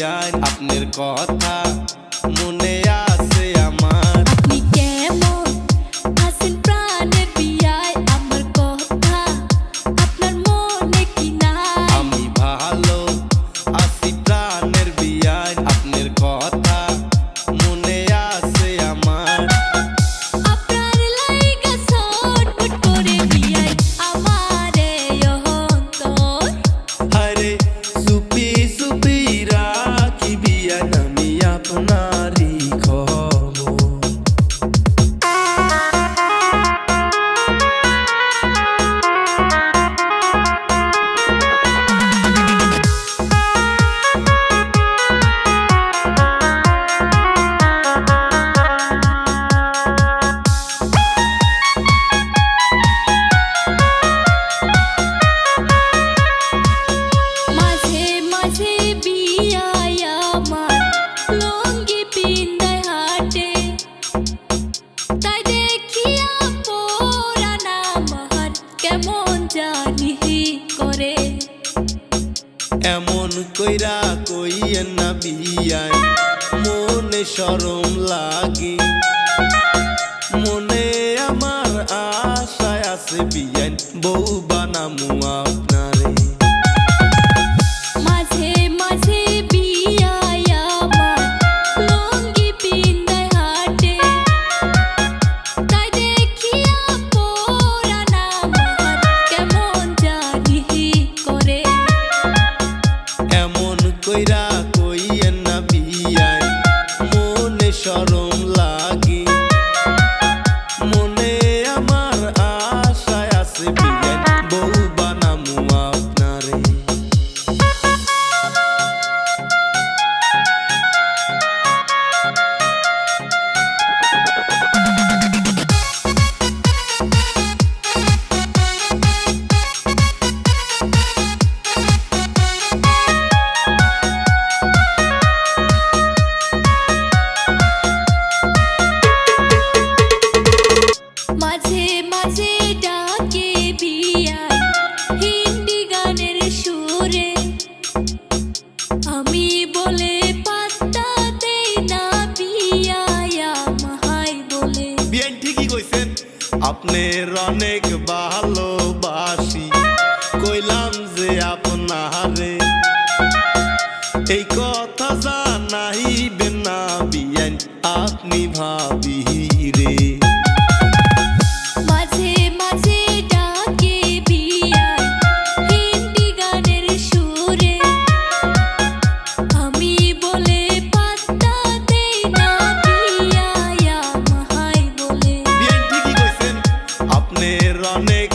বিয়ান আপনার কথা মনে আছে আমার। আপনি কেমন আছেন প্রাণের বিয়ায় আমার কথা আপনার মনে কি নাই? আমি ভালো আছি প্রাণের বিয়ান আপনার কথা মনে আছে আমার। আপনার লাইগা ছটফট করে বিয়ায় আমারে অন্তর। আরে সুপি সুপি রাখি বিয়ান আমি আপনারই খবর। মাঝে মাঝে বিয়ায় আমার লুঙ্গি পিন্দায় হাঁটে, তাই দেখিয়া পুরানা আমার কেমন জানি করে। এমন কইরা কইয়েন না বিয়ান মনে শরম লাগে। মনে আমার আশায় আছে বিয়ান বউ বানামু আপনারে। মাঝে মাঝে বিয়ায় আমার লুঙ্গি পিন্দায় হাঁটে, তাই দেখিয়া পুরানা আমার কেমন জানি করে। এমন কইরা কইয়েন না বিয়ান মনে শরম লাগে। মনে আমার আশায় আছে বিয়ান বউ বানামু আপনারে। মাঝে মাঝে ডাকে বিয়ায় হিন্দি গানের সুরে, আমি বলে পাত্তা দেই না বিয়ায় আমায় বলে। বিয়ান ঠিকই কইছেন আপনার অনেক ভালোবাসি কইলাম যে আপনারে। এই কথা জানাইবেন না বিয়ান আপনি ভাবি রে। মাঝে মাঝে ডাকে বিয়ায় হিন্দি গানের সুরে, আমি বলে পাত্তা দেই না বিয়ায় আমায় বলে। বিয়ান ঠিকই কইছেন আপনার অনেক